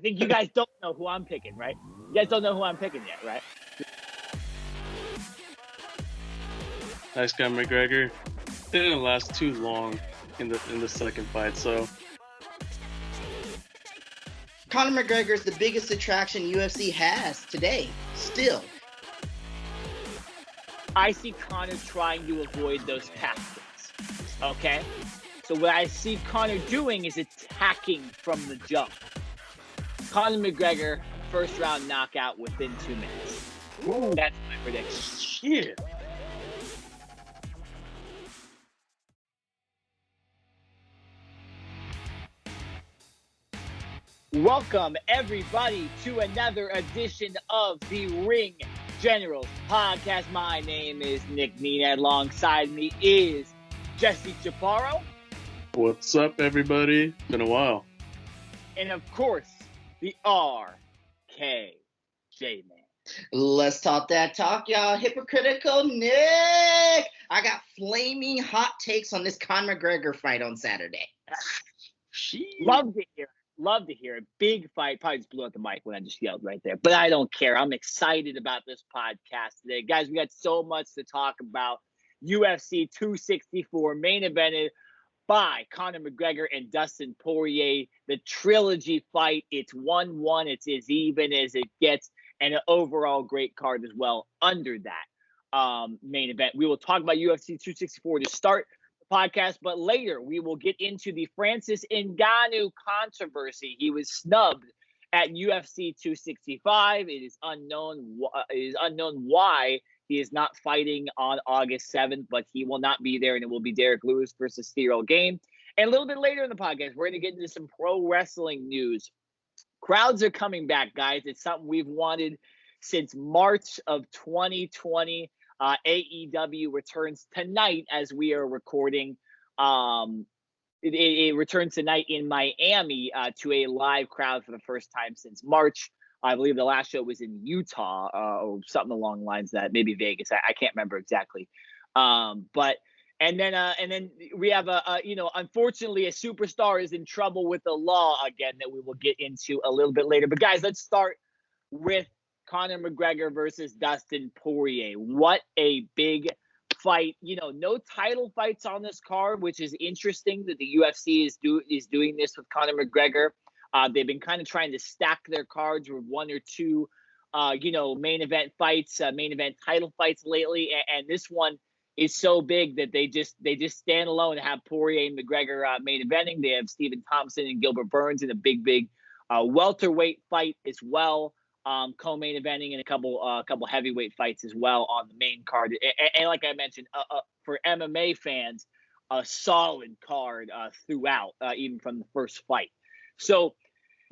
think you guys don't know who I'm picking, right? You guys don't know who I'm picking yet, right? Nice guy McGregor. Didn't last too long in the second fight, so. Conor McGregor is the biggest attraction UFC has today, still. I see Conor trying to avoid those tactics, okay? So what I see Conor doing is attacking from the jump. Conor McGregor, first round knockout within 2 minutes. Ooh. That's my prediction. Shit. Welcome, everybody, to another edition of the Ring Generals podcast. My name is Nick Nenad. Alongside me is Jesse Chaparro. What's up, everybody? Been a while. And, of course, the RKJ Man. Let's talk that talk, y'all. Hypocritical Nick. I got flaming hot takes on this Conor McGregor fight on Saturday. Love to hear it. Big fight. Probably just blew out the mic when I just yelled right there. But I don't care. I'm excited about this podcast today. Guys, we got so much to talk about. UFC 264 main evented by Conor McGregor and Dustin Poirier. The trilogy fight. It's 1-1. It's as even as it gets. And an overall great card as well under that main event. We will talk about UFC 264 to start podcast, but later we will get into the Francis Ngannou controversy. He was snubbed at UFC 265. It is unknown why he is not fighting on August 7th, but he will not be there, and it will be Derrick Lewis versus Ciryl Gane. And a little bit later in the podcast, we're going to get into some pro wrestling news. Crowds are coming back, guys. It's something we've wanted since March of 2020. AEW returns tonight as we are recording. It returns tonight in Miami to a live crowd for the first time since March. I believe the last show was in Utah or something along the lines of that, maybe Vegas. I can't remember exactly. And then we have unfortunately a superstar is in trouble with the law again that we will get into a little bit later. But guys, let's start with Conor McGregor versus Dustin Poirier. What a big fight. No title fights on this card, which is interesting that the UFC is doing this with Conor McGregor. They've been kind of trying to stack their cards with one or two, main event fights, main event title fights lately. And this one is so big that they just stand alone and have Poirier and McGregor main eventing. They have Stephen Thompson and Gilbert Burns in a big welterweight fight as well. Co-main eventing and a couple heavyweight fights as well on the main card. And like I mentioned, for MMA fans, a solid card throughout, even from the first fight. So,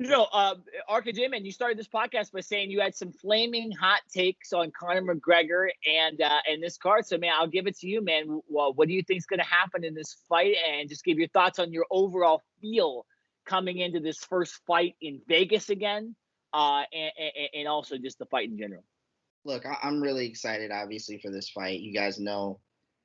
RKJ Man, you started this podcast by saying you had some flaming hot takes on Conor McGregor and this card. So, man, I'll give it to you, man. Well, what do you think is going to happen in this fight? And just give your thoughts on your overall feel coming into this first fight in Vegas again. And also just the fight in general. Look, I'm really excited, obviously, for this fight. You guys know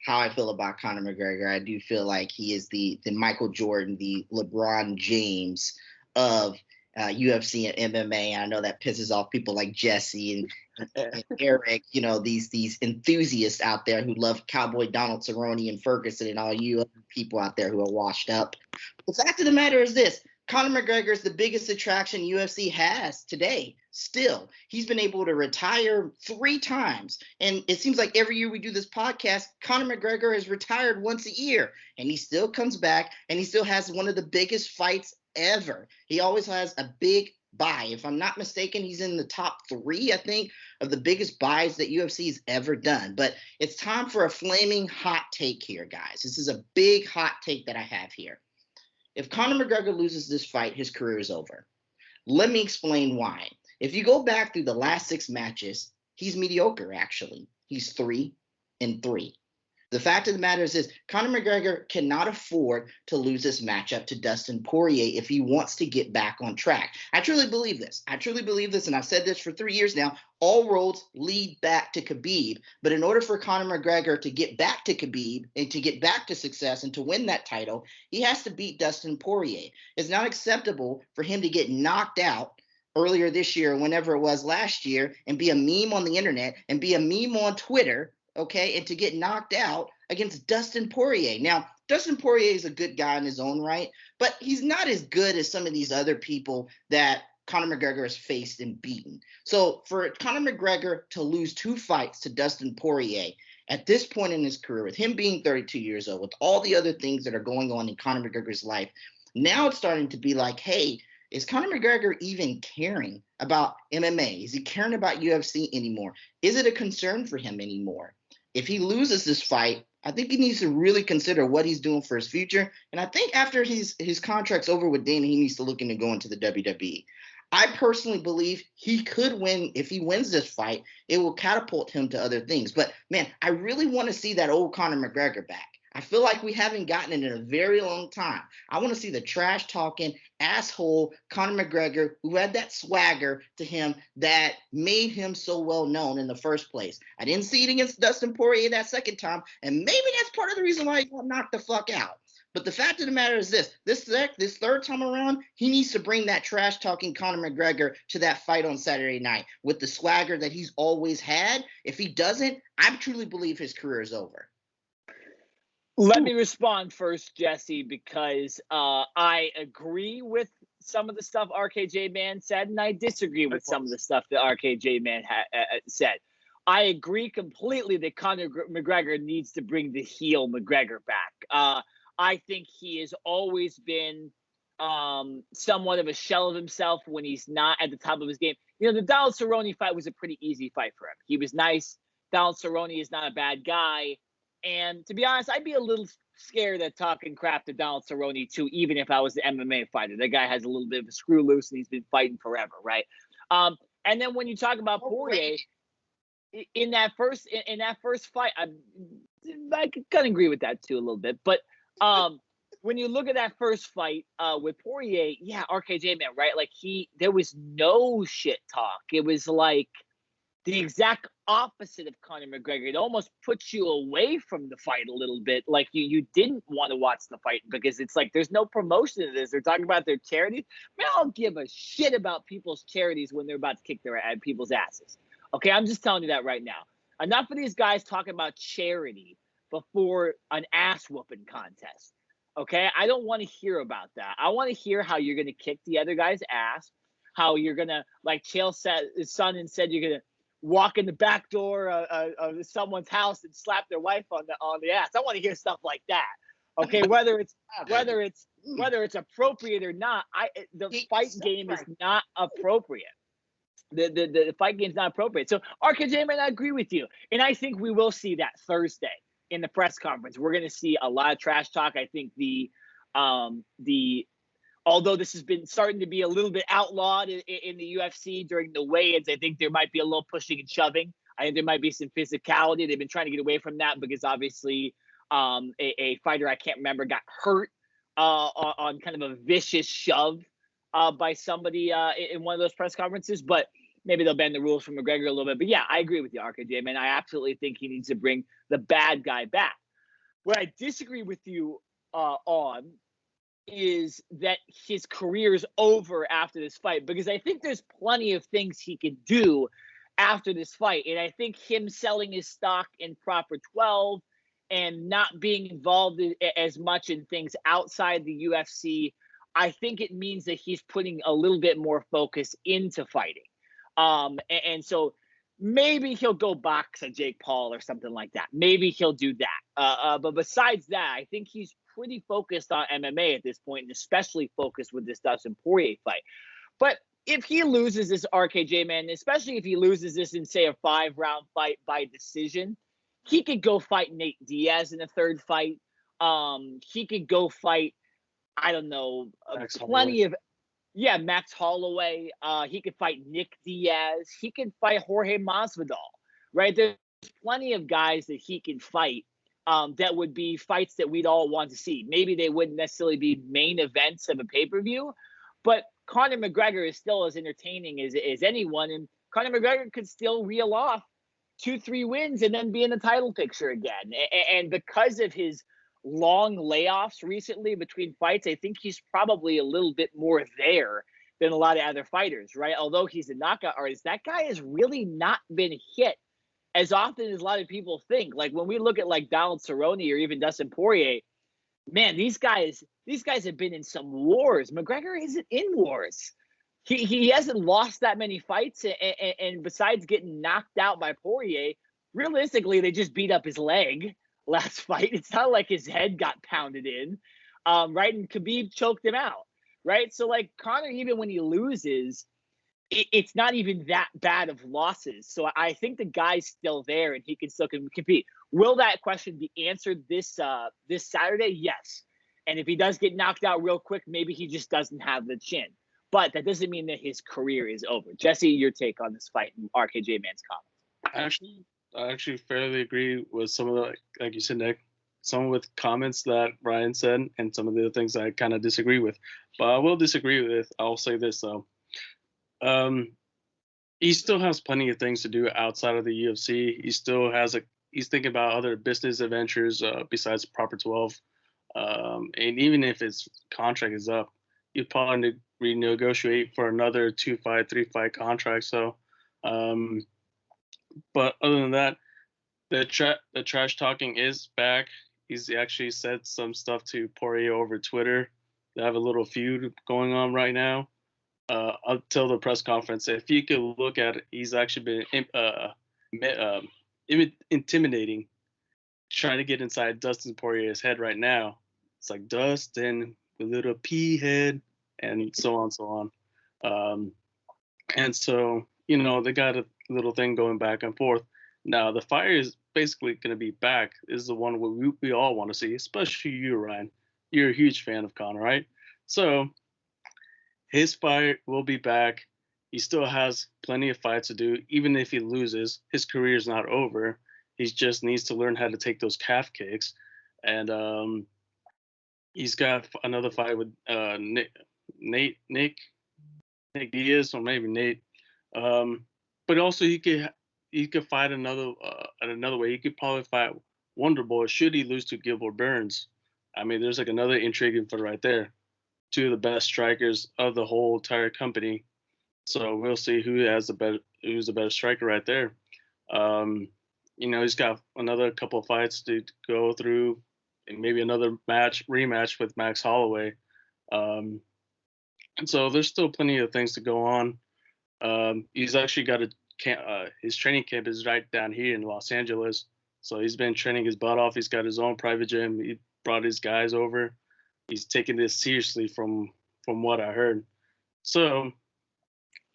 how I feel about Conor McGregor. I do feel like he is the Michael Jordan, the LeBron James of UFC and MMA. I know that pisses off people like Jesse and Eric, these enthusiasts out there who love Cowboy Donald Cerrone and Ferguson and all you other people out there who are washed up. The fact of the matter is this. Conor McGregor is the biggest attraction UFC has today. Still, he's been able to retire 3 times. And it seems like every year we do this podcast, Conor McGregor is retired once a year. And he still comes back, and he still has one of the biggest fights ever. He always has a big buy. If I'm not mistaken, he's in the top 3, I think, of the biggest buys that UFC has ever done. But it's time for a flaming hot take here, guys. This is a big hot take that I have here. If Conor McGregor loses this fight, his career is over. Let me explain why. If you go back through the last 6 matches, he's mediocre, actually. He's 3-3. The fact of the matter is this, Conor McGregor cannot afford to lose this matchup to Dustin Poirier if he wants to get back on track. I truly believe this. And I've said this for 3 years now. All roads lead back to Khabib. But in order for Conor McGregor to get back to Khabib and to get back to success and to win that title, he has to beat Dustin Poirier. It's not acceptable for him to get knocked out earlier this year, or whenever it was last year, and be a meme on the internet and be a meme on Twitter, okay, and to get knocked out against Dustin Poirier. Now, Dustin Poirier is a good guy in his own right, but he's not as good as some of these other people that Conor McGregor has faced and beaten. So for Conor McGregor to lose 2 fights to Dustin Poirier at this point in his career, with him being 32 years old, with all the other things that are going on in Conor McGregor's life, now it's starting to be like, hey, is Conor McGregor even caring about MMA? Is he caring about UFC anymore? Is it a concern for him anymore? If he loses this fight, I think he needs to really consider what he's doing for his future. And I think after his contract's over with Dana, he needs to look into going to the WWE. I personally believe he could win. If he wins this fight, it will catapult him to other things. But, man, I really want to see that old Conor McGregor back. I feel like we haven't gotten it in a very long time. I want to see the trash-talking, asshole Conor McGregor who had that swagger to him that made him so well known in the first place. I didn't see it against Dustin Poirier that second time, and maybe that's part of the reason why he got knocked the fuck out. But the fact of the matter is this third time around, he needs to bring that trash-talking Conor McGregor to that fight on Saturday night with the swagger that he's always had. If he doesn't, I truly believe his career is over. Let me respond first, Jesse, because I agree with some of the stuff RKJ Man said, and I disagree with some of the stuff that RKJ Man said. I agree completely that Conor McGregor needs to bring the heel McGregor back. I think he has always been somewhat of a shell of himself when he's not at the top of his game. You know, the Donald Cerrone fight was a pretty easy fight for him. He was nice. Donald Cerrone is not a bad guy. And to be honest, I'd be a little scared at talking crap to Donald Cerrone too, even if I was the MMA fighter. That guy has a little bit of a screw loose and he's been fighting forever, right? And then when you talk about Poirier, in that first fight, I kind of agree with that too a little bit. But when you look at that first fight with Poirier, yeah, RKJ Man, right? Like there was no shit talk. It was like the exact opposite of Conor McGregor. It almost puts you away from the fight a little bit. Like you didn't want to watch the fight because it's like there's no promotion to this. They're talking about their charities. Man, I don't give a shit about people's charities when they're about to kick people's asses. Okay, I'm just telling you that right now. Enough of these guys talking about charity before an ass whooping contest. Okay, I don't want to hear about that. I want to hear how you're going to kick the other guy's ass, how you're going to, like Chael said, his son, and said you're going to walk in the back door of someone's house and slap their wife on the ass. I want to hear stuff like that. Okay, whether it's appropriate or not, the fight game is not appropriate. The fight game is not appropriate. So RKJ, man, I agree with you, and I think we will see that Thursday in the press conference. We're going to see a lot of trash talk. I think although this has been starting to be a little bit outlawed in the UFC during the weigh-ins, I think there might be a little pushing and shoving. I think there might be some physicality. They've been trying to get away from that because obviously a fighter I can't remember got hurt on kind of a vicious shove by somebody in one of those press conferences. But maybe they'll bend the rules from McGregor a little bit. But yeah, I agree with you, RKJ, man. I absolutely think he needs to bring the bad guy back. What I disagree with you on is that his career is over after this fight, because I think there's plenty of things he can do after this fight. And I think him selling his stock in Proper 12 and not being involved as much in things outside the UFC, I think it means that he's putting a little bit more focus into fighting. And so maybe he'll go box a Jake Paul or something like that. Maybe he'll do that. But besides that, I think he's pretty focused on MMA at this point, and especially focused with this Dustin Poirier fight. But if he loses this, RKJ, man, especially if he loses this in, say, a 5-round fight by decision, he could go fight Nate Diaz in a third fight. He could go fight, I don't know, Max Holloway. He could fight Nick Diaz. He could fight Jorge Masvidal, right? There's plenty of guys that he can fight that would be fights that we'd all want to see. Maybe they wouldn't necessarily be main events of a pay-per-view, but Conor McGregor is still as entertaining as anyone, and Conor McGregor could still reel off 2-3 wins and then be in the title picture again. And because of his long layoffs recently between fights, I think he's probably a little bit more there than a lot of other fighters, right? Although he's a knockout artist, that guy has really not been hit as often as a lot of people think. Like when we look at like Donald Cerrone or even Dustin Poirier, man, these guys have been in some wars. McGregor isn't in wars. He hasn't lost that many fights, and besides getting knocked out by Poirier, realistically, they just beat up his leg last fight. It's not like his head got pounded in, right? And Khabib choked him out, right? So, like, Conor, even when he loses, it's not even that bad of losses. So I think the guy's still there, and he can still compete. Will that question be answered this Saturday? Yes. And if he does get knocked out real quick, maybe he just doesn't have the chin. But that doesn't mean that his career is over. Jesse, your take on this fight and RKJ Man's comments. I actually fairly agree with some of the, like you said, Nick, some with comments that Ryan said, and some of the other things I kind of disagree with. But I will disagree with, I'll say this though. He still has plenty of things to do outside of the UFC. He still has he's thinking about other business adventures besides Proper 12. And even if his contract is up, he'd probably renegotiate for another 2-5, 3-fight contract. So, but other than that, the trash talking is back. He's actually said some stuff to Poirier over Twitter. They have a little feud going on right now. Until the press conference, if you could look at it, he's actually been intimidating, trying to get inside Dustin Poirier's head right now. It's like Dustin, the little pea head, and so on, so on. And so, they got a little thing going back and forth. Now, the fire is basically going to be back. This is the one we all want to see, especially you, Ryan. You're a huge fan of Conor, right? So his fight will be back. He still has plenty of fights to do. Even if he loses, his career is not over. He just needs to learn how to take those calf kicks. And he's got another fight with Nick Diaz, or maybe Nate. But also he could fight another way. He could probably fight Wonder Boy should he lose to Gilbert Burns. I mean, there's like another intriguing fight right there. Two of the best strikers of the whole entire company. So we'll see who's the better striker right there. He's got another couple of fights to go through, and maybe another rematch with Max Holloway. And so there's still plenty of things to go on. He's actually got his training camp is right down here in Los Angeles. So he's been training his butt off. He's got his own private gym. He brought his guys over. He's taking this seriously from what I heard. So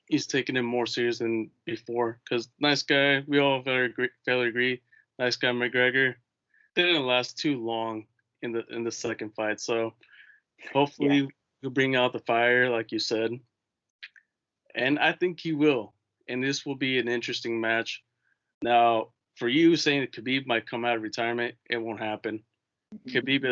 he's taking it more serious than before, because nice guy, we all fairly agree, nice guy McGregor didn't last too long in the second fight. So hopefully he'll bring out the fire, like you said. And I think he will. And this will be an interesting match. Now, for you saying that Khabib might come out of retirement, it won't happen. Khabib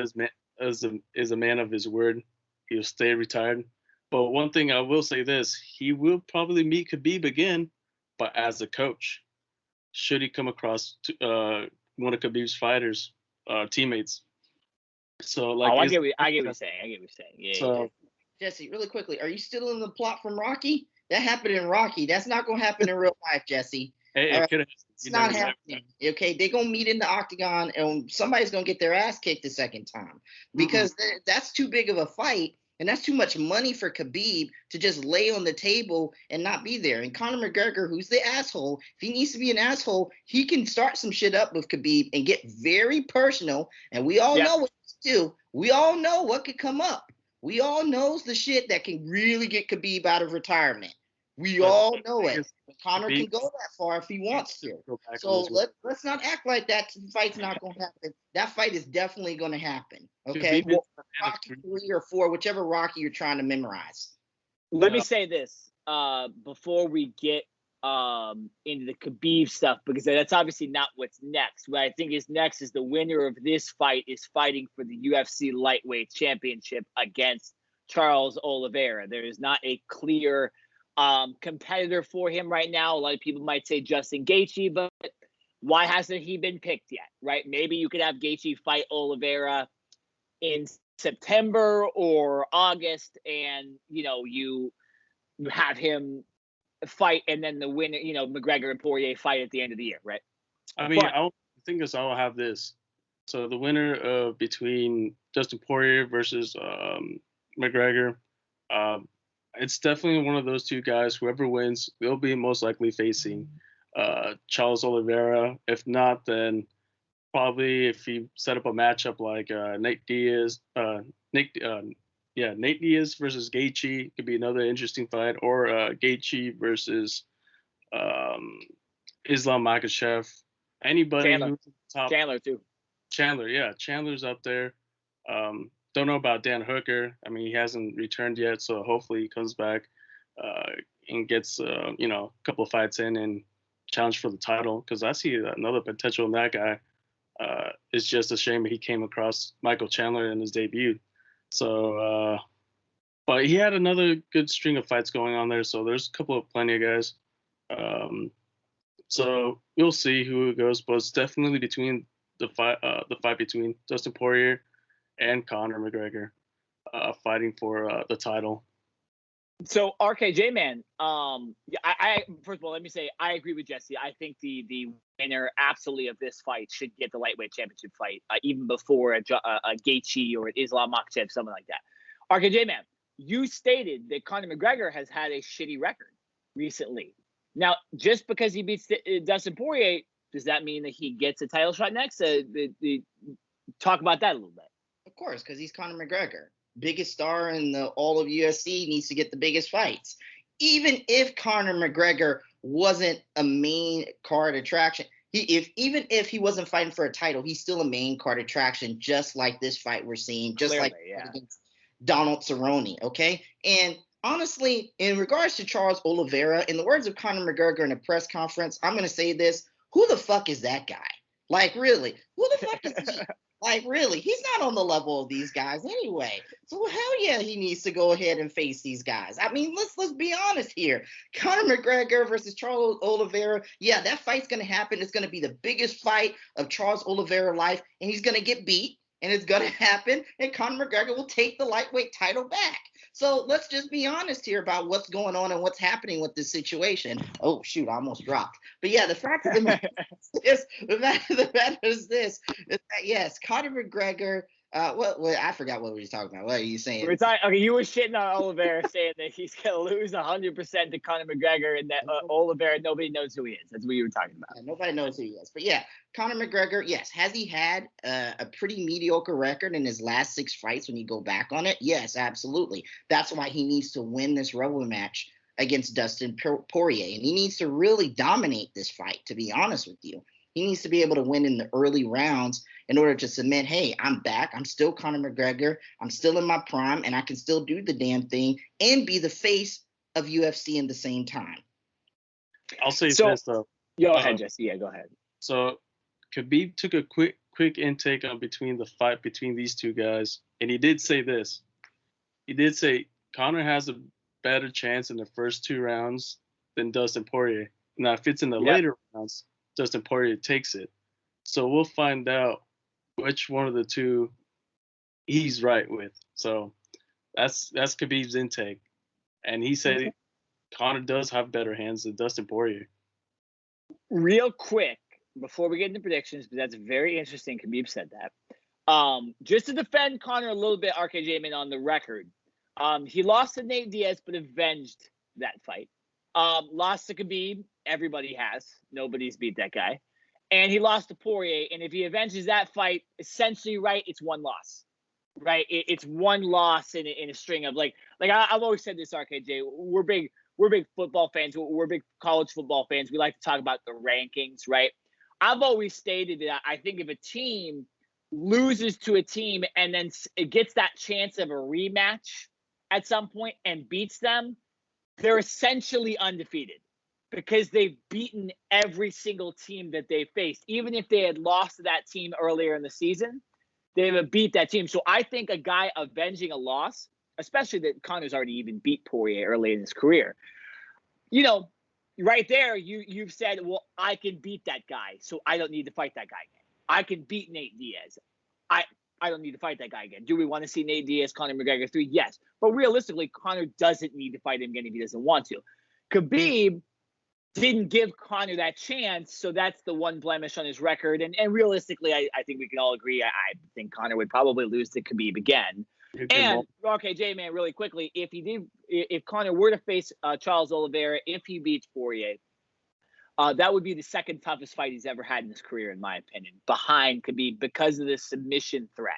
is a man of his word. He'll stay retired. But one thing I will say this, he will probably meet Khabib again, but as a coach, should he come across one of Khabib's fighters, teammates. So like, I get what you're saying. Yeah. So, Jesse, really quickly, are you still in the plot from Rocky? That happened in Rocky. That's not gonna happen in real life, Jesse. Hey, it's not happening. Okay, they're gonna meet in the octagon, and somebody's gonna get their ass kicked the second time, because that's too big of a fight, and that's too much money for Khabib to just lay on the table and not be there. And Conor McGregor, who's the asshole, if he needs to be an asshole, he can start some shit up with Khabib and get very personal. And we all know what to do. We all know what could come up. We all knows the shit that can really get Khabib out of retirement. We all know it. Conor can go that far if he wants to. So let's not act like that fight's not going to happen. That fight is definitely going to happen. Okay? Rocky 3 or 4, whichever Rocky you're trying to memorize. Let me say this before we get into the Khabib stuff, because that's obviously not what's next. What I think is next is the winner of this fight is fighting for the UFC lightweight championship against Charles Oliveira. There is not a clear competitor for him right now. A lot of people might say Justin Gaethje, but why hasn't he been picked yet, right? Maybe you could have Gaethje fight Oliveira in September or August, and you have him fight, and then the winner, McGregor and Poirier fight at the end of the year, right? I mean, I think I'll have this. So the winner between Dustin Poirier versus McGregor, it's definitely one of those two guys. Whoever wins, they'll be most likely facing Charles Oliveira. If not, then probably if he set up a matchup like Nate Diaz versus Gaethje could be another interesting fight, or Gaethje versus Islam Makhachev. Anybody Chandler. who's top. Chandler too. Chandler's up there. Don't know about Dan Hooker. I mean, he hasn't returned yet, so hopefully he comes back and gets a couple of fights in and challenge for the title, because I see another potential in that guy. It's just a shame that he came across Michael Chandler in his debut. So, but he had another good string of fights going on there, so there's plenty of guys. So we'll see who it goes, but it's definitely between the fight between Dustin Poirier and Conor McGregor, fighting for the title. So RKJ Man, I first of all, let me say I agree with Jesse. I think the winner absolutely of this fight should get the lightweight championship fight, even before a Gaethje or an Islam Makhachev, something like that. RKJ Man, you stated that Conor McGregor has had a shitty record recently. Now, just because he beats Dustin Poirier, does that mean that he gets a title shot next? Talk about that a little bit. Of course, because he's Conor McGregor. Biggest star in all of UFC, needs to get the biggest fights. Even if Conor McGregor wasn't a main card attraction, even if he wasn't fighting for a title, he's still a main card attraction, just like this fight we're seeing, just Clearly, like against Donald Cerrone, okay? And honestly, in regards to Charles Oliveira, in the words of Conor McGregor in a press conference, I'm going to say this: who the fuck is that guy? Like, really, who the fuck is he? Like, really, he's not on the level of these guys anyway. So hell yeah, he needs to go ahead and face these guys. I mean, let's be honest here. Conor McGregor versus Charles Oliveira. Yeah, that fight's gonna happen. It's gonna be the biggest fight of Charles Oliveira's life, and he's gonna get beat, and it's gonna happen, and Conor McGregor will take the lightweight title back. So let's just be honest here about what's going on and what's happening with this situation. Oh shoot, I almost dropped. But yeah, the fact of the matter is this: yes, Conor McGregor. What I forgot what we were talking about. What are you saying? Okay, you were shitting on Oliveira, saying that he's gonna lose 100% to Conor McGregor, and that Oliveira, nobody knows who he is. That's what you were talking about. Yeah, nobody knows who he is. But yeah, Conor McGregor. Yes, has he had a pretty mediocre record in his last 6 fights? When you go back on it, yes, absolutely. That's why he needs to win this rubber match against Dustin Poirier, and he needs to really dominate this fight. To be honest with you. He needs to be able to win in the early rounds in order to cement, hey, I'm back. I'm still Conor McGregor. I'm still in my prime, and I can still do the damn thing and be the face of UFC in the same time. I'll say this, though. Go ahead, Jesse. Yeah, go ahead. So Khabib took a quick intake on the fight between these two guys, and he did say this. He did say Conor has a better chance in the first 2 rounds than Dustin Poirier. Now, if it's in the later rounds, Dustin Poirier takes it. So we'll find out which one of the two he's right with. So that's Khabib's intake. And he said Conor does have better hands than Dustin Poirier. Real quick, before we get into predictions, because that's very interesting, Khabib said that. Just to defend Conor a little bit, RKJ Man, on the record, he lost to Nate Diaz, but avenged that fight. Lost to Khabib, everybody has. Nobody's beat that guy. And he lost to Poirier, and if he avenges that fight, essentially, right, it's 1 loss. Right? It's 1 loss in a string of like I've always said this, RKJ. We're big football fans. We're big college football fans. We like to talk about the rankings, right? I've always stated that I think if a team loses to a team and then it gets that chance of a rematch at some point and beats them, they're essentially undefeated because they've beaten every single team that they faced. Even if they had lost to that team earlier in the season, they have beat that team. So I think a guy avenging a loss, especially that Conor's already even beat Poirier early in his career, right there, you've said, well, I can beat that guy, so I don't need to fight that guy again. I can beat Nate Diaz. I don't need to fight that guy again. Do we want to see Nate Diaz, Conor McGregor 3? Yes. But realistically, Conor doesn't need to fight him again if he doesn't want to. Khabib didn't give Conor that chance, so that's the one blemish on his record. And realistically, I think we can all agree. I think Conor would probably lose to Khabib again. And RKJ Man, really quickly, if Conor were to face Charles Oliveira, if he beats Poirier, that would be the second toughest fight he's ever had in his career, in my opinion, behind Khabib because of the submission threat.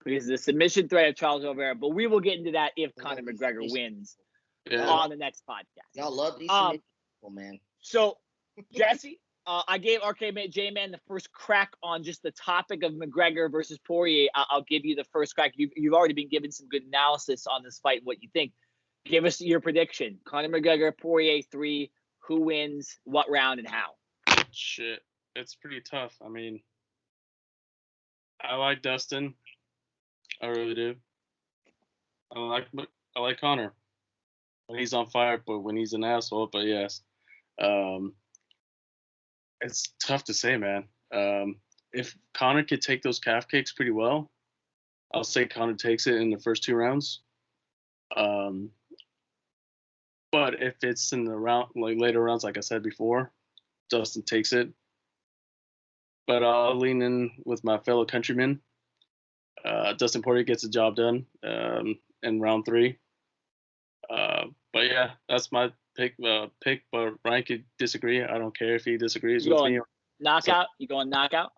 Because of the submission threat of Charles Oliveira. But we will get into that if Conor McGregor wins on the next podcast. Y'all love these submissions, man. So, Jesse, I gave RKJ Man the first crack on just the topic of McGregor versus Poirier. I'll give you the first crack. You've already been given some good analysis on this fight and what you think. Give us your prediction. Conor McGregor, Poirier 3. Who wins, what round, and how? Shit, it's pretty tough. I mean, I like Dustin. I really do. I like Conor when he's on fire, but when he's an asshole. But yes, it's tough to say, man. If Conor could take those calf kicks pretty well, I'll say Conor takes it in the first 2 rounds. But if it's in the later rounds, like I said before, Dustin takes it. But I'll lean in with my fellow countryman. Dustin Poirier gets the job done in round 3. But yeah, that's my pick. But Ryan could disagree. I don't care if he disagrees with me. Knockout? You going knockout?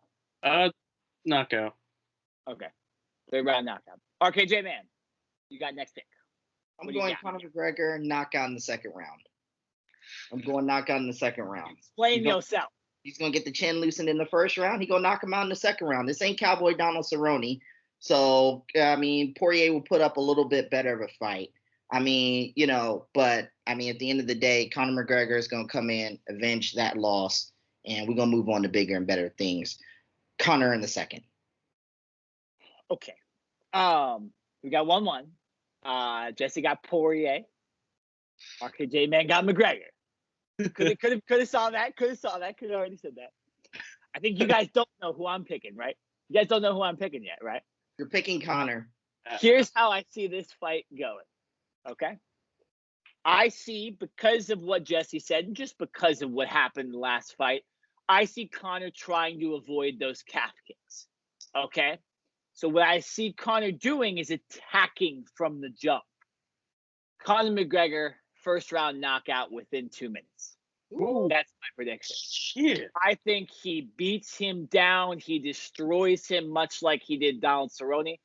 Knockout. Okay. 3rd round knockout. RKJ Man, you got next pick. I'm going Conor McGregor, knockout in the 2nd round. I'm going knockout in the 2nd round. Explain yourself. He's going to get the chin loosened in the 1st round. He's going to knock him out in the 2nd round. This ain't Cowboy Donald Cerrone. So, I mean, Poirier will put up a little bit better of a fight. I mean, but, I mean, at the end of the day, Conor McGregor is going to come in, avenge that loss, and we're going to move on to bigger and better things. Conor in the 2nd. Okay. We got 1-1. Jesse got Poirier. RKJ Man got McGregor. Could have saw that. Could have already said that. I think you guys don't know who I'm picking, right? You guys don't know who I'm picking yet, right? You're picking Conor. Here's how I see this fight going. Okay. I see, because of what Jesse said, and just because of what happened in the last fight, I see Conor trying to avoid those calf kicks. Okay. So what I see Conor doing is attacking from the jump. Conor McGregor, 1st round knockout within 2 minutes. Ooh. That's my prediction. Shit. I think he beats him down. He destroys him much like he did Donald Cerrone.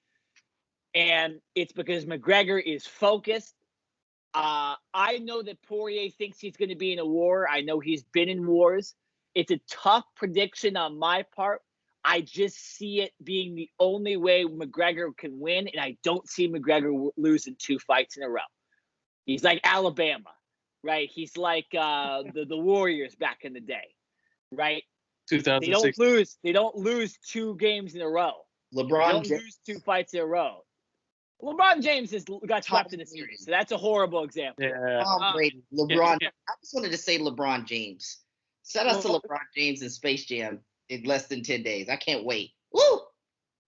And it's because McGregor is focused. I know that Poirier thinks he's going to be in a war. I know he's been in wars. It's a tough prediction on my part. I just see it being the only way McGregor can win, and I don't see McGregor losing 2 fights in a row. He's like Alabama, right? He's like the Warriors back in the day, right? 2006. They don't lose 2 games in a row. LeBron They don't lose 2 fights in a row. LeBron James got swept in the series, so that's a horrible example. Yeah. Tom Brady, LeBron. I just wanted to say LeBron James. Shout out to LeBron James in Space Jam in less than 10 days. I can't wait. Woo!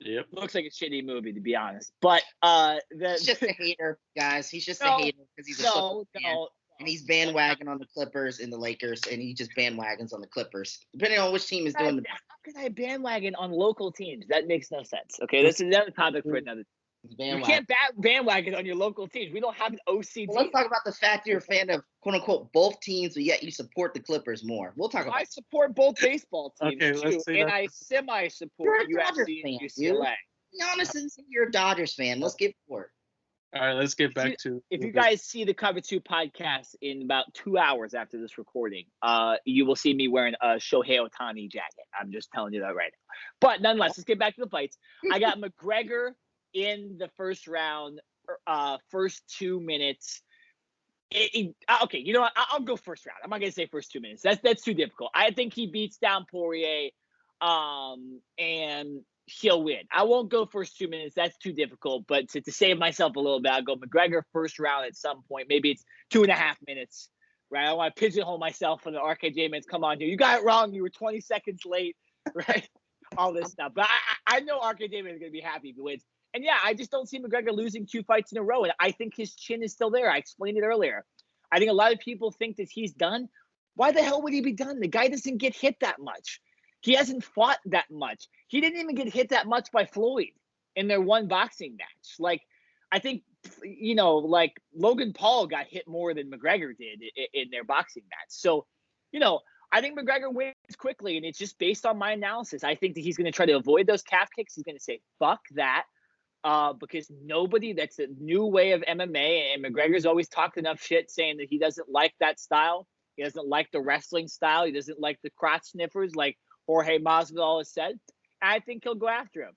Yep. Looks like a shitty movie, to be honest. But he's just a hater, guys. He's just a hater because he's a Clippers fan. And he's bandwagon on the Clippers and the Lakers, and he just bandwagons on the Clippers, depending on which team is doing the best. How can I bandwagon on local teams? That makes no sense. Okay, this is another topic for another. You can't bandwagon on your local teams. We don't have an OC Well, let's talk about the fact you're a fan of quote unquote both teams, but yet you support the Clippers more. We'll talk about. I support both baseball teams too, and that. I semi-support UFC and UCLA. Be honest and say you're a Dodgers fan. Let's get for it. All right, let's get back to. If you guys see the Cover 2 podcast in about 2 hours after this recording, you will see me wearing a Shohei Ohtani jacket. I'm just telling you that right now. But nonetheless, let's get back to the fights. I got McGregor in the 1st round, first 2 minutes. Okay, you know what? I'll go 1st round. I'm not gonna say first 2 minutes. That's too difficult. I think he beats down Poirier, and he'll win. I won't go first 2 minutes. That's too difficult. But to save myself a little bit, I'll go McGregor 1st round at some point. Maybe it's 2.5 minutes, right? I don't want to pigeonhole myself for the RKJ Man's come on here. You got it wrong. You were 20 seconds late, right? All this stuff. But I know RKJ Man is going to be happy if he wins. And yeah, I just don't see McGregor losing 2 fights in a row. And I think his chin is still there. I explained it earlier. I think a lot of people think that he's done. Why the hell would he be done? The guy doesn't get hit that much. He hasn't fought that much. He didn't even get hit that much by Floyd in their one boxing match. Like, I think, like Logan Paul got hit more than McGregor did in their boxing match. So, I think McGregor wins quickly, and it's just based on my analysis. I think that he's going to try to avoid those calf kicks. He's going to say, fuck that. Because that's a new way of MMA, and McGregor's always talked enough shit saying that he doesn't like that style. He doesn't like the wrestling style. He doesn't like the crotch sniffers like Jorge Masvidal has said. And I think he'll go after him.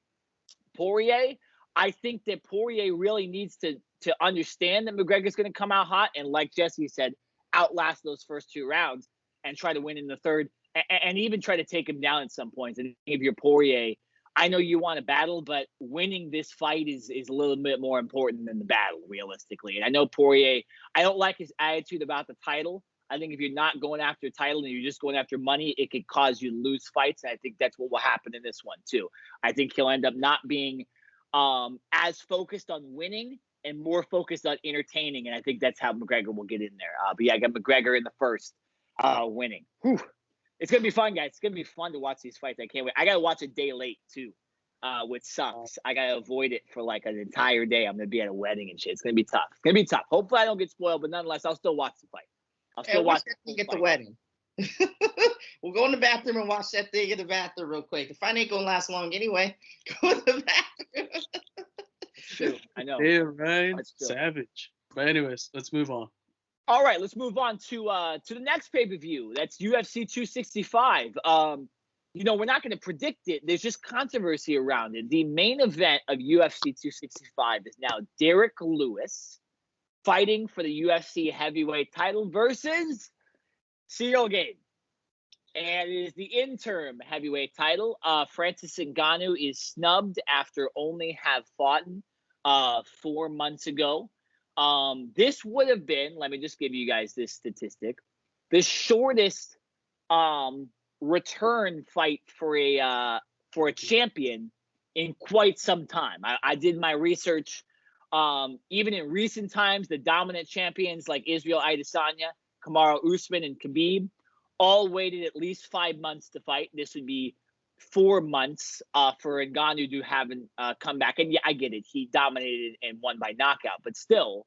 Poirier, I think that Poirier really needs to understand that McGregor's going to come out hot and, like Jesse said, outlast those first 2 rounds and try to win in the third and even try to take him down at some points. And if you're Poirier, I know you want to battle, but winning this fight is a little bit more important than the battle, realistically. And I know Poirier, I don't like his attitude about the title. I think if you're not going after a title and you're just going after money, it could cause you to lose fights. And I think that's what will happen in this one, too. I think he'll end up not being as focused on winning and more focused on entertaining. And I think that's how McGregor will get in there. But yeah, I got McGregor in the first winning. Whew. It's going to be fun, guys. It's going to be fun to watch these fights. I can't wait. I got to watch a day late, too, which sucks. I got to avoid it for like an entire day. I'm going to be at a wedding and shit. It's going to be tough. It's going to be tough. Hopefully I don't get spoiled, but nonetheless, I'll still watch the fight. I'll still watch the fight. The wedding. We'll go in the bathroom and watch that thing in the bathroom real quick. The fight ain't going to last long anyway. Go in the bathroom. True. I know. Yeah, right. Savage. But anyways, let's move on. All right, let's move on to the next pay-per-view. That's UFC 265. We're not going to predict it. There's just controversy around it. The main event of UFC 265 is now Derrick Lewis fighting for the UFC Heavyweight Title versus Ciryl Gane. And it is the interim heavyweight title. Francis Ngannou is snubbed after only have fought 4 months ago. This would have been, let me just give you guys this statistic, the shortest return fight for a champion in quite some time. I did my research. Even in recent times, the dominant champions like Israel Adesanya, Kamaru Usman, and Khabib all waited at least 5 months to fight. This would be 4 months for Ngannou to have come back. And yeah, I get it. He dominated and won by knockout. But still,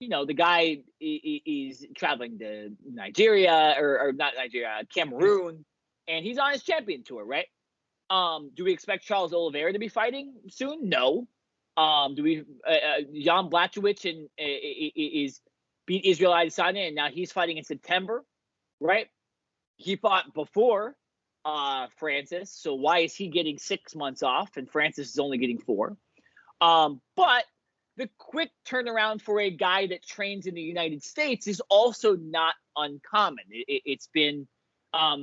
the guy is traveling to Nigeria or not Nigeria, Cameroon, and he's on his champion tour, right? Do we expect Charles Oliveira to be fighting soon? No. Do we? Jan Blachowicz is beat Israel Adesanya, and now he's fighting in September, right? He fought before Francis, so why is he getting 6 months off and Francis is only getting 4? But the quick turnaround for a guy that trains in the United States is also not uncommon. It's been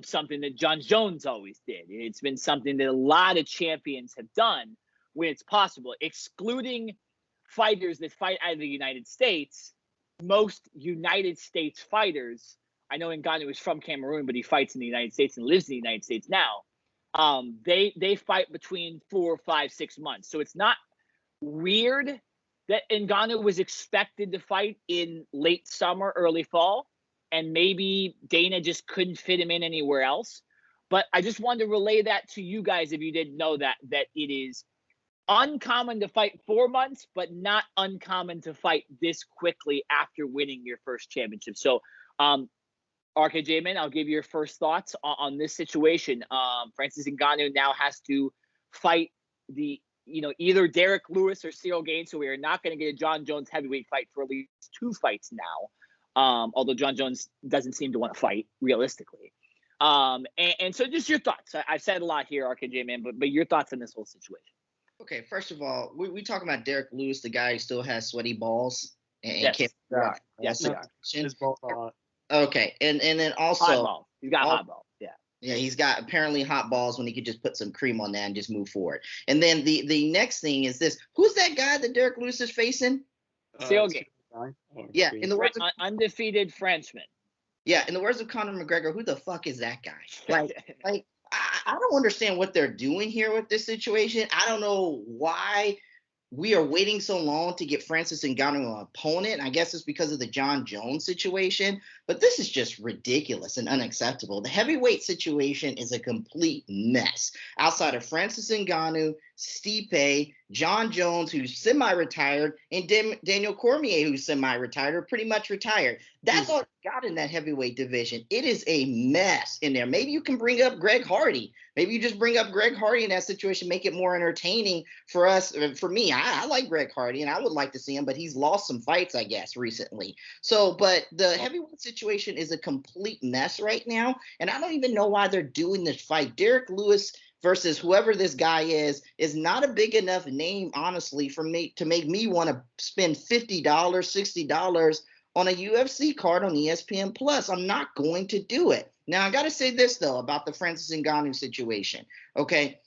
something that Jon Jones always did. It's been something that a lot of champions have done when it's possible, excluding fighters that fight out of the United States. Most United States fighters, I know Ngannou is from Cameroon, but he fights in the United States and lives in the United States now. They fight between 4, 5, 6 months. So it's not weird that Ngannou was expected to fight in late summer, early fall, and maybe Dana just couldn't fit him in anywhere else. But I just wanted to relay that to you guys if you didn't know that it is uncommon to fight 4 months, but not uncommon to fight this quickly after winning your first championship. So, RKJ Man, I'll give you your first thoughts on this situation. Francis Ngannou now has to fight either Derrick Lewis or Ciryl Gane, so we are not going to get a Jon Jones heavyweight fight for at least 2 fights now. Although Jon Jones doesn't seem to want to fight realistically. And so just your thoughts. I've said a lot here, RKJ Man, but your thoughts on this whole situation. Okay, first of all, we talking about Derrick Lewis, the guy who still has sweaty balls and yes, can't. Yes, his balls are hot. Okay, and then also hot balls. He's got hot balls. Yeah, he's got apparently hot balls when he could just put some cream on that and just move forward. And then the next thing is this: who's that guy that Derrick Lewis is facing? Ciryl Gane. Yeah, in the words of undefeated Frenchman. Yeah, in the words of Conor McGregor, who the fuck is that guy? Like I don't understand what they're doing here with this situation. I don't know why we are waiting so long to get Francis Ngannou an opponent. I guess it's because of the Jon Jones situation, but this is just ridiculous and unacceptable. The heavyweight situation is a complete mess. Outside of Francis Ngannou, Stipe, Jon Jones, who's semi-retired, and Daniel Cormier, who's semi-retired or pretty much retired. That's all you got in that heavyweight division. It is a mess in there. Maybe you can bring up Greg Hardy. Maybe you just bring up Greg Hardy in that situation, make it more entertaining for us. For me, I like Greg Hardy, and I would like to see him, but he's lost some fights, I guess, recently. So, but the heavyweight situation is a complete mess right now, and I don't even know why they're doing this fight. Derrick Lewis versus whoever this guy is not a big enough name, honestly, for me to make me want to spend $50, $60 on a UFC card on ESPN Plus. I'm not going to do it. Now, I got to say this, though, about the Francis Ngannou situation. Okay,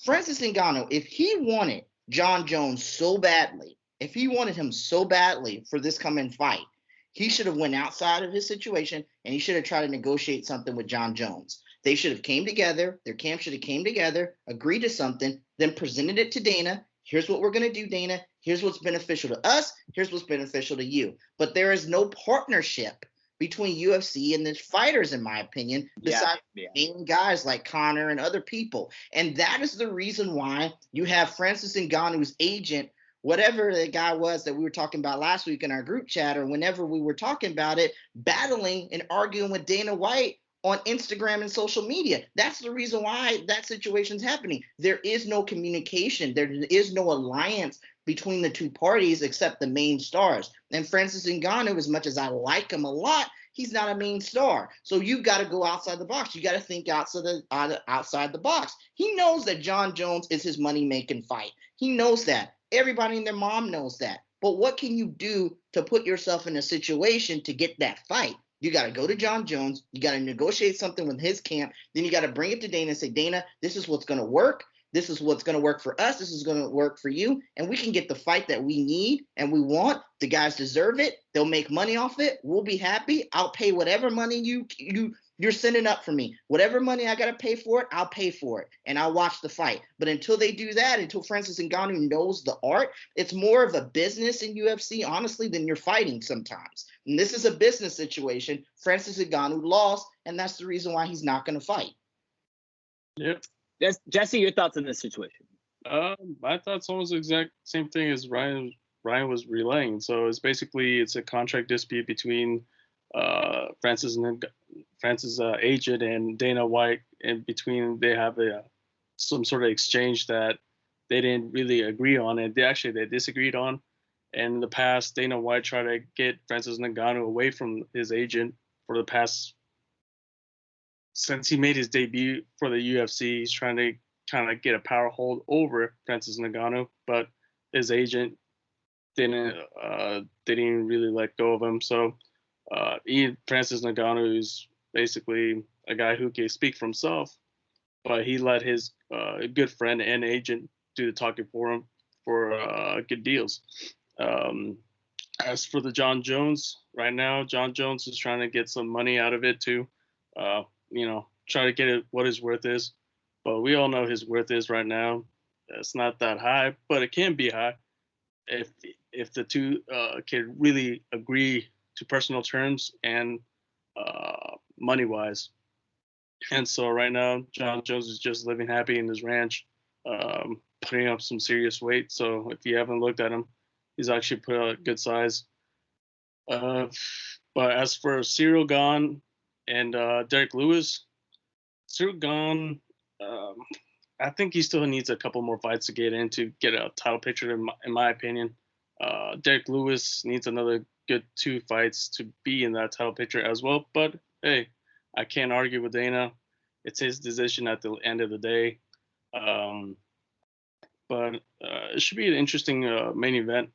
Francis Ngannou, if he wanted Jon Jones so badly, if he wanted him so badly for this coming fight, he should have went outside of his situation and he should have tried to negotiate something with Jon Jones. They should have came together. Their camp should have came together, agreed to something, then presented it to Dana. Here's what we're going to do, Dana. Here's what's beneficial to us. Here's what's beneficial to you. But there is no partnership between UFC and the fighters, in my opinion, besides main guys like Conor and other people. And that is the reason why you have Francis Ngannou's agent, whatever the guy was that we were talking about last week in our group chat or whenever we were talking about it, battling and arguing with Dana White on Instagram and social media. That's the reason why that situation's happening. There is no communication. There is no alliance between the two parties except the main stars. And Francis Ngannou, as much as I like him a lot, he's not a main star. So you've got to go outside the box. You got to think outside the box. He knows that Jon Jones is his money-making fight. He knows that. Everybody and their mom knows that. But what can you do to put yourself in a situation to get that fight? You got to go to Jon Jones. You got to negotiate something with his camp. Then you got to bring it to Dana and say, Dana, this is what's going to work. This is what's going to work for us. This is going to work for you. And we can get the fight that we need and we want. The guys deserve it. They'll make money off it. We'll be happy. I'll pay whatever money you're sending up for me. Whatever money I got to pay for it, I'll pay for it. And I'll watch the fight. But until they do that, until Francis Ngannou knows the art, it's more of a business in UFC, honestly, than you're fighting sometimes. And this is a business situation. Francis Ngannou lost, and that's the reason why he's not going to fight. Yep. Jesse, your thoughts on this situation? My thoughts almost the exact same thing as Ryan was relaying. So it's a contract dispute between Francis agent and Dana White, and between they have some sort of exchange that they didn't really agree on, and they disagreed on. And in the past, Dana White tried to get Francis Ngannou away from his agent for the past. Since he made his debut for the UFC, he's trying to kind of get a power hold over Francis Ngannou, but his agent didn't really let go of him. So Francis Ngannou is basically a guy who can speak for himself, but he let his good friend and agent do the talking for him for good deals. As for the Jon Jones, right now, Jon Jones is trying to get some money out of it too. Try to get it what his worth is. But we all know his worth is right now. It's not that high, but it can be high if the two can really agree to personal terms and money-wise. And so right now, Jon Jones is just living happy in his ranch, putting up some serious weight. So if you haven't looked at him, he's actually put a good size. But as for Ciryl Gane and Derrick Lewis, Ciryl Gane, I think he still needs a couple more fights to get in to get a title picture, in my opinion. Derrick Lewis needs another good 2 fights to be in that title picture as well. But hey, I can't argue with Dana. It's his decision at the end of the day. But it should be an interesting main event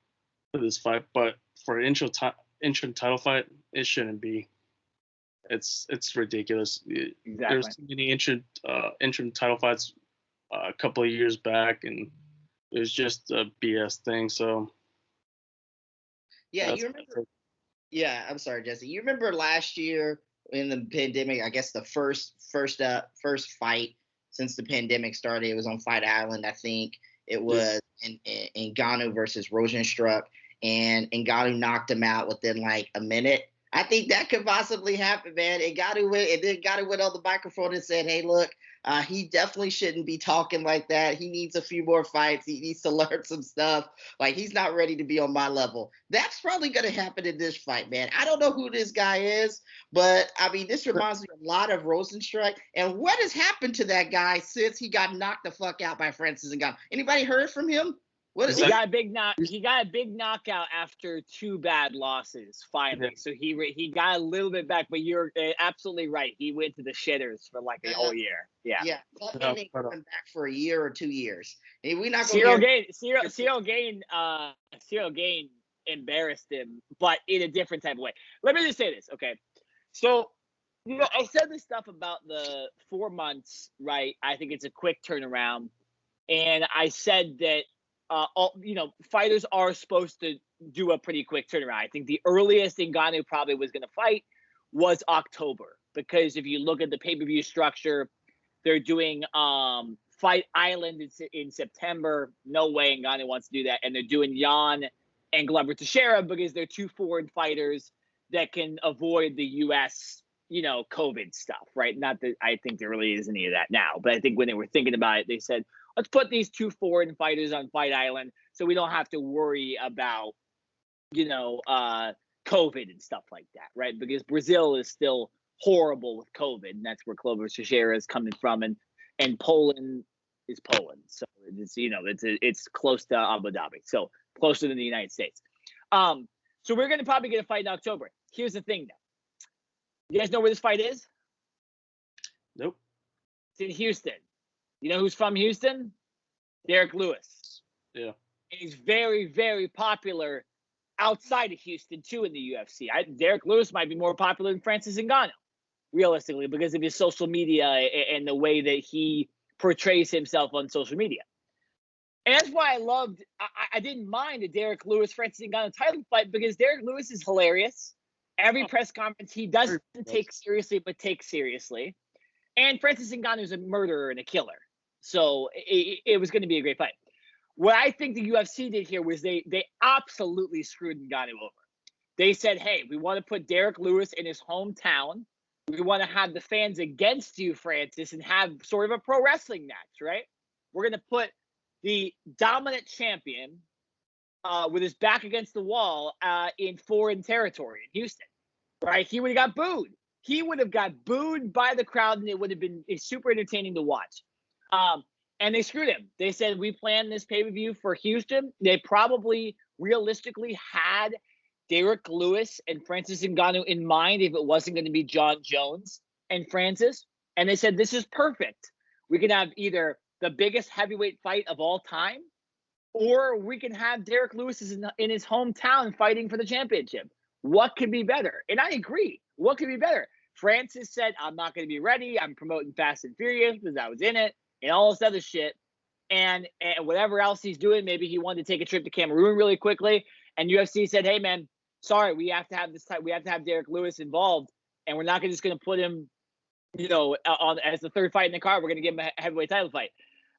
for this fight. But for an interim title fight, it shouldn't be. It's ridiculous. Exactly. There's so many interim title fights a couple of years back, and it was just a BS thing. So yeah, you remember? Yeah, I'm sorry, Jesse. You remember last year in the pandemic? I guess the first fight, since the pandemic started. It was on Fight Island, I think. It was in Ngannou versus Rosenstruck, and Ngannou knocked him out within like a minute. I think that could possibly happen, man. Ngannou went on the microphone and said, "Hey, look, he definitely shouldn't be talking like that. He needs a few more fights. He needs to learn some stuff. Like, he's not ready to be on my level." That's probably going to happen in this fight, man. I don't know who this guy is, but, I mean, this reminds me a lot of Rosenstruck. And what has happened to that guy since he got knocked the fuck out by Francis Ngannou? Anybody heard from him? He got a big knockout after 2 bad losses finally. So he got a little bit back, but you're absolutely right. He went to the shitters for like a whole year. Yeah. Yeah. That man ain't coming back for a year or 2 years. And we're not going Ciryl Gane embarrassed him, but in a different type of way. Let me just say this, okay? So, I said this stuff about the 4 months, right? I think it's a quick turnaround. And I said that fighters are supposed to do a pretty quick turnaround. I think the earliest Ngannou probably was going to fight was October, because if you look at the pay-per-view structure, they're doing Fight Island in September. No way Ngannou wants to do that. And they're doing Jan and Glover Teixeira because they're 2 foreign fighters that can avoid the U.S., COVID stuff, right? Not that I think there really is any of that now, but I think when they were thinking about it, they said, let's put these 2 foreign fighters on Fight Island so we don't have to worry about, COVID and stuff like that, right? Because Brazil is still horrible with COVID, and that's where Glover Teixeira is coming from, and Poland is Poland, so it's close to Abu Dhabi, so closer than the United States. So we're gonna probably get a fight in October. Here's the thing, though. You guys know where this fight is? Nope. It's in Houston. You know who's from Houston? Derrick Lewis. Yeah. And he's very, very popular outside of Houston, too, in the UFC. Derrick Lewis might be more popular than Francis Ngannou, realistically, because of his social media and the way that he portrays himself on social media. And that's why I didn't mind a Derrick Lewis-Francis Ngannou title fight, because Derrick Lewis is hilarious. Every press conference he doesn't take seriously, but takes seriously. And Francis Ngannou is a murderer and a killer. So it was going to be a great fight. What I think the UFC did here was they absolutely screwed Ngannou over. They said, hey, we want to put Derrick Lewis in his hometown. We want to have the fans against you, Francis, and have sort of a pro wrestling match, right? We're going to put the dominant champion with his back against the wall in foreign territory in Houston, right? He would have got booed. He would have got booed by the crowd, and it would have been super entertaining to watch. And they screwed him. They said, we planned this pay-per-view for Houston. They probably realistically had Derrick Lewis and Francis Ngannou in mind if it wasn't going to be Jon Jones and Francis. And they said, this is perfect. We can have either the biggest heavyweight fight of all time, or we can have Derrick Lewis in his hometown fighting for the championship. What could be better? And I agree. What could be better? Francis said, I'm not going to be ready. I'm promoting Fast and Furious because I was in it and all this other shit. And whatever else he's doing, maybe he wanted to take a trip to Cameroon really quickly. And UFC said, hey, man, sorry, we have to have this type. We have to have Derrick Lewis involved. And we're not just going to put him, on as the third fight in the card. We're going to give him a heavyweight title fight.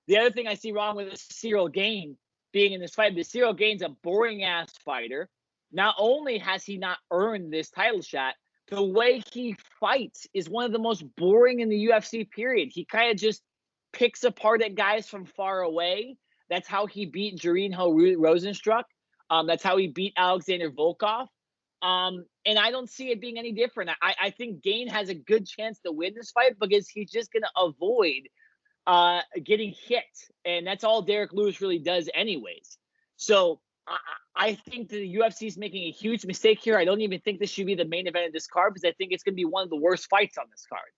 The other thing I see wrong with is Ciryl Gane being in this fight, but Ciryl Gane's a boring-ass fighter. Not only has he not earned this title shot, the way he fights is one of the most boring in the UFC, period. He kind of just picks apart at guys from far away. That's how he beat Jarinho Rosenstruck. That's how he beat Alexander Volkov. And I don't see it being any different. I think Gane has a good chance to win this fight because he's just going to avoid getting hit. And that's all Derrick Lewis really does anyways. So I think the UFC is making a huge mistake here. I don't even think this should be the main event of this card because I think it's going to be one of the worst fights on this card.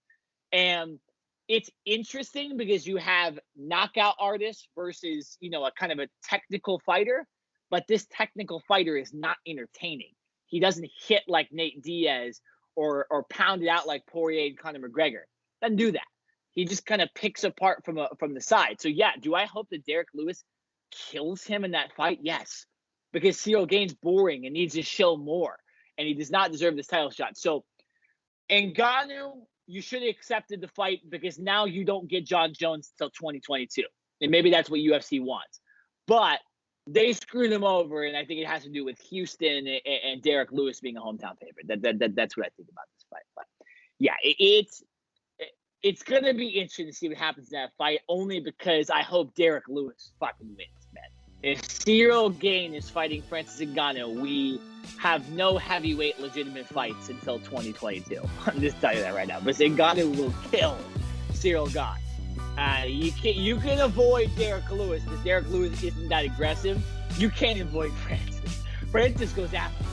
And it's interesting because you have knockout artists versus, a kind of a technical fighter, but this technical fighter is not entertaining. He doesn't hit like Nate Diaz or pound it out like Poirier and Conor McGregor. Doesn't do that. He just kind of picks apart from the side. So yeah, do I hope that Derrick Lewis kills him in that fight? Yes, because Ciryl Gane's boring and needs to show more, and he does not deserve this title shot. So Ngannou, you should have accepted the fight because now you don't get Jon Jones until 2022. And maybe that's what UFC wants. But they screwed him over, and I think it has to do with Houston and Derrick Lewis being a hometown favorite. That's what I think about this fight. But yeah, it's going to be interesting to see what happens in that fight, only because I hope Derrick Lewis fucking wins, man. If Ciryl Gane is fighting Francis Ngannou, we have no heavyweight legitimate fights until 2022. I'm just telling you that right now. But Ngannou will kill Ciryl Gane. You can avoid Derrick Lewis because Derrick Lewis isn't that aggressive. You can't avoid Francis. Francis goes after him.